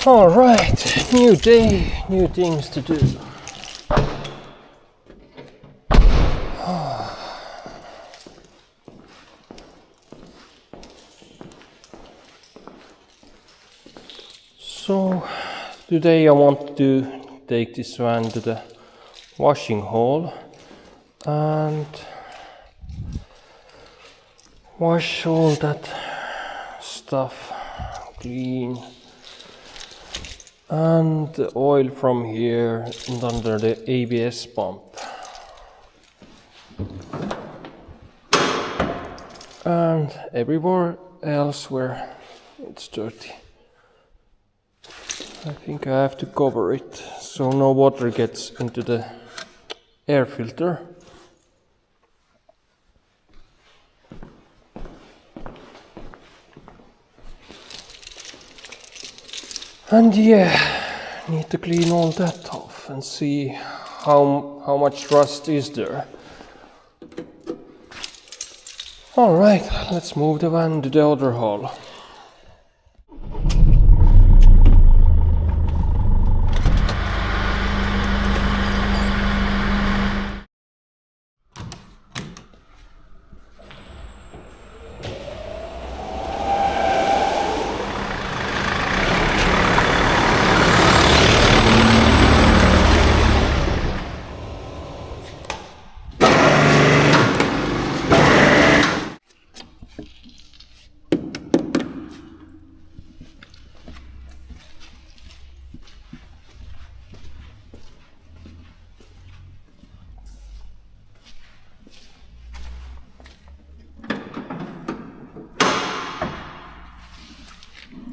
All right, new day, new things to do. So today I want to take this van to the washing hall and wash all that stuff clean, and the oil from here and under the ABS pump, and everywhere else where it's dirty. I think I have to cover it so no water gets into the air filter. And yeah, need to clean all that off and see how much rust is there. Alright, let's move the van to the other hall.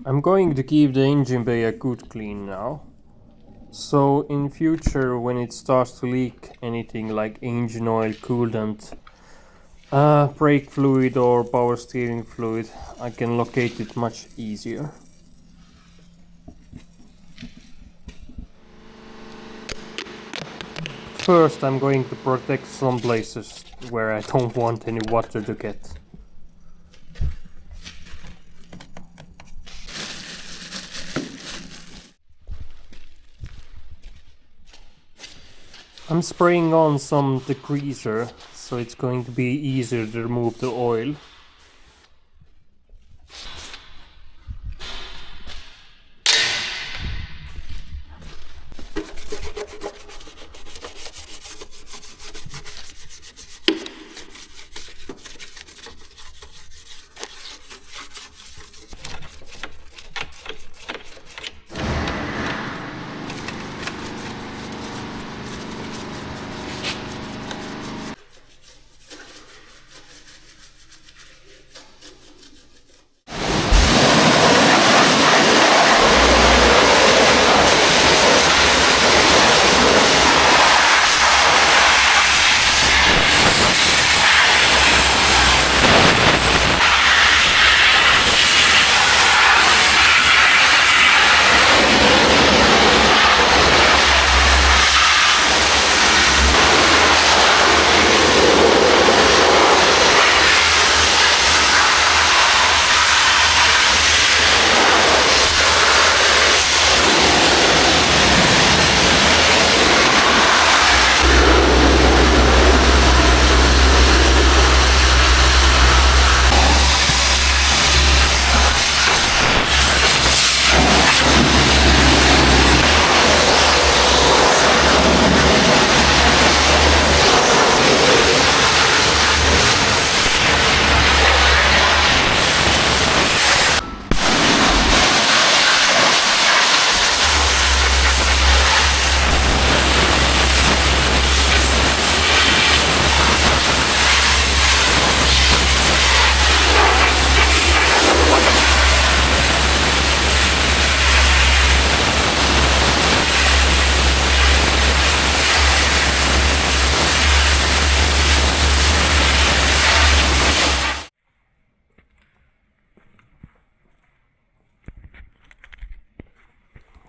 I'm going to give the engine bay a good clean now. So in future, when it starts to leak anything like engine oil, coolant, brake fluid or power steering fluid, I can locate it much easier. First, I'm going to protect some places where I don't want any water to get. I'm spraying on some degreaser, so it's going to be easier to remove the oil.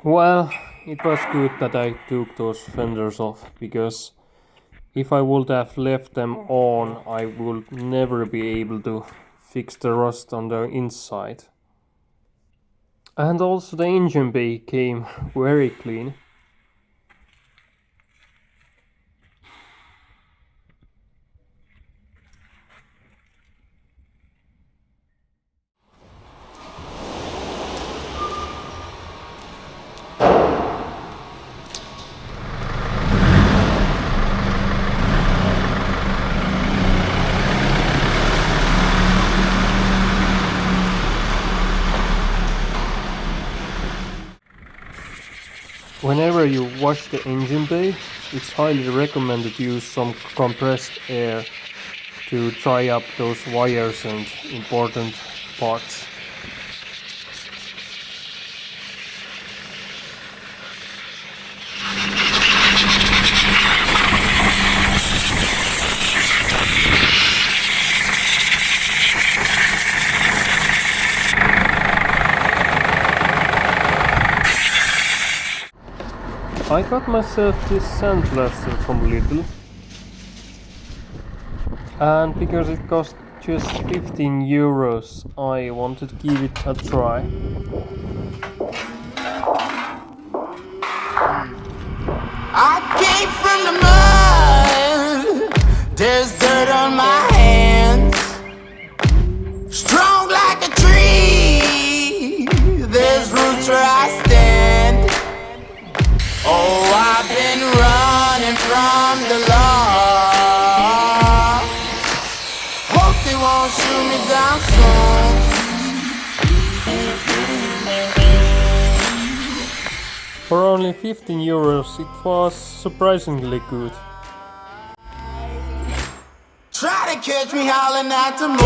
Well, it was good that I took those fenders off, because if I would have left them on, I would never be able to fix the rust on the inside. And also the engine bay came very clean. Whenever you wash the engine bay, it's highly recommended to use some compressed air to dry up those wires and important parts. I got myself this sandblaster from Lidl, and because it cost just 15 euros, I wanted to give it a try. I came from the mud, there's dirt on my hands, strong like a tree, there's roots where I stand. Oh, I've been running from the law, hope they won't shoot me down soon. For only 15 euros, it was surprisingly good. Try to catch me howling at the moon.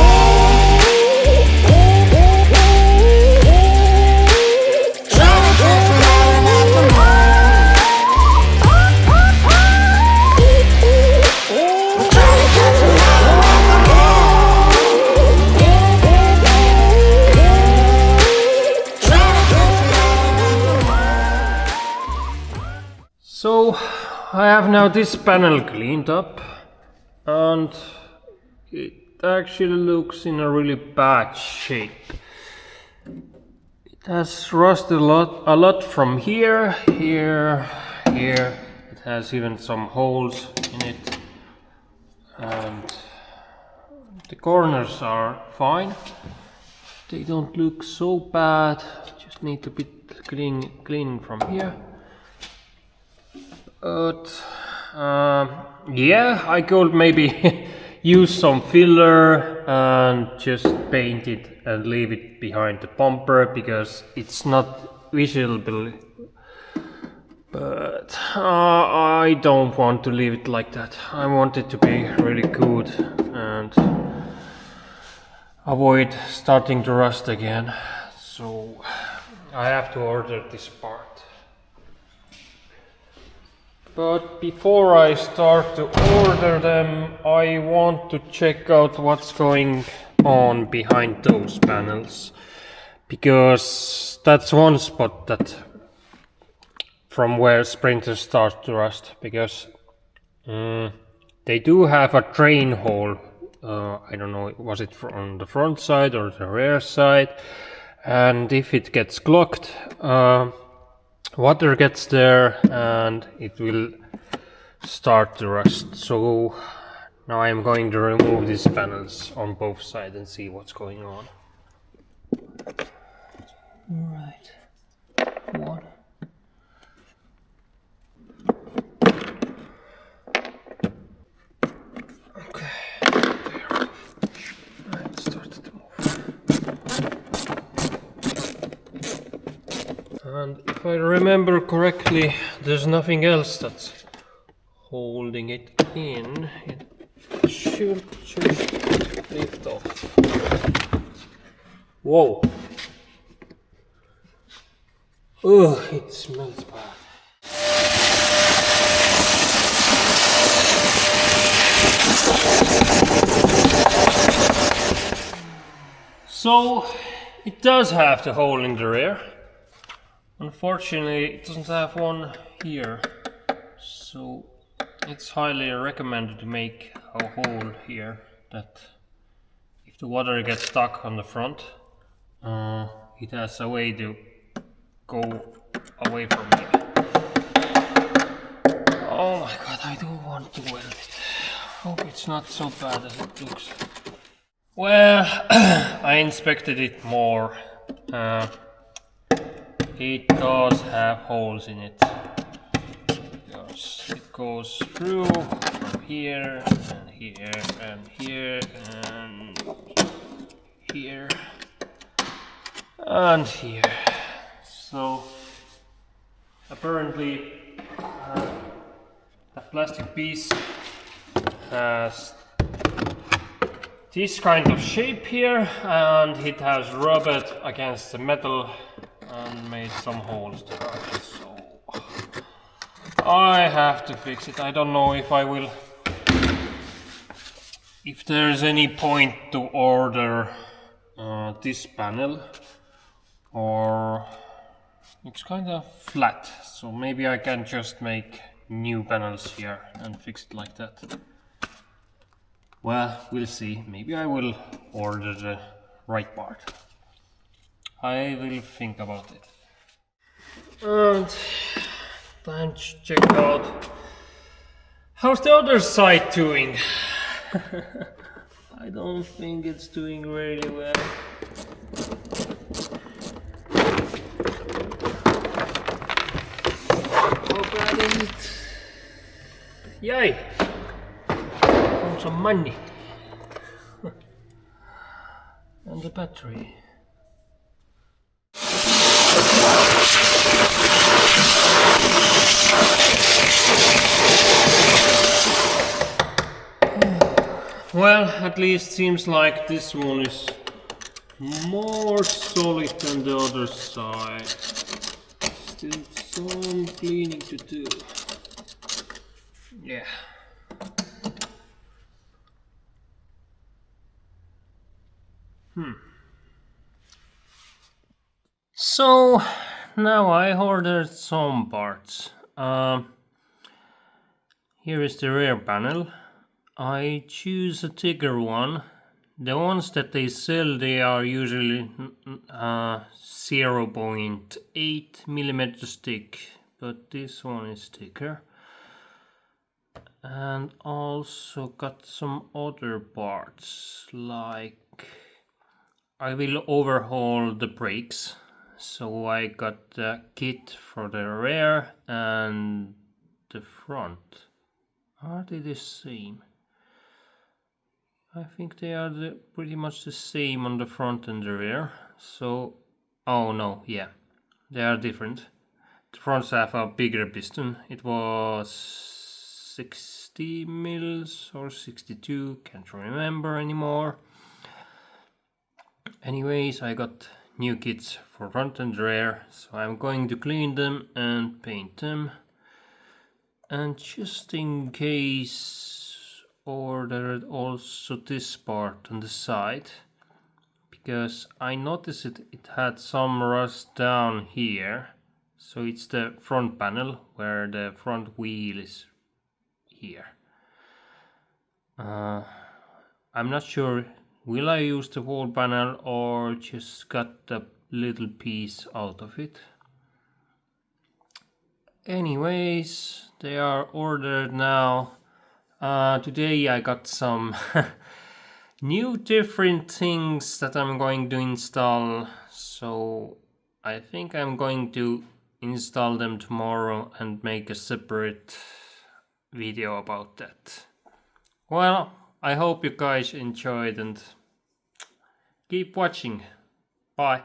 Try to catch me howling at the moon. Try to catch me howling at the moon. Try to catch me howling at the moon. So I have now this panel cleaned up, and it actually looks in a really bad shape. It has rusted a lot from here. It has even some holes in it, and the corners are fine. They don't look so bad. Just need a bit cleaning from here. But yeah, I could maybe use some filler and just paint it and leave it behind the bumper because it's not visible. But I don't want to leave it like that. I want it to be really good and avoid starting to rust again. So I have to order this part. But before I start to order them, I want to check out what's going on behind those panels, because that's one spot that from where sprinters start to rust, because they do have a drain hole. I don't know, was it on the front side or the rear side, and if it gets clogged, water gets there and it will start to rust. So now I am going to remove these panels on both sides and see what's going on. Alright, one. Okay, there. Right, started to move. And if I remember correctly, there's nothing else that's holding it in. It should just lift off. Whoa! Oh, it smells bad. So it does have the hole in the rear. Unfortunately, it doesn't have one here, so it's highly recommended to make a hole here, that if the water gets stuck on the front, it has a way to go away from me. Oh my god, I do want to weld it. Hope it's not so bad as it looks. Well, I inspected it more. It does have holes in it. Because it goes through from here and here and here and here and here. So apparently the plastic piece has this kind of shape here, and it has rubbed against the metal and made some holes there. So I have to fix it. I don't know if I will, if there's any point to order this panel, or it's kind of flat, so maybe I can just make new panels here and fix it like that. Well, we'll see. Maybe I will order the right part. I will think about it. And time to check out how's the other side doing. I don't think it's doing really well. How bad is it? Yay! Found some money. And the battery. Well, at least seems like this one is more solid than the other side. Still some cleaning to do. Yeah. So now I ordered some parts. Here is the rear panel. I choose a thicker one. The ones that they sell, they are usually 0.8 millimeters thick, but this one is thicker. And also got some other parts, like I will overhaul the brakes. So I got the kit for the rear and the front. Are they the same? I think they are pretty much the same on the front and the rear. So, oh no, yeah, they are different. The fronts have a bigger piston. It was 60 mils or 62, can't remember anymore. Anyways, I got new kits for front and rear, so I'm going to clean them and paint them. And just in case, ordered also this part on the side, because I noticed it had some rust down here. So it's the front panel where the front wheel is here. I'm not sure, will I use the whole panel or just cut the little piece out of it. Anyways, they are ordered now. Today I got some new different things that I'm going to install, so I think I'm going to install them tomorrow and make a separate video about that. Well, I hope you guys enjoyed and keep watching. Bye.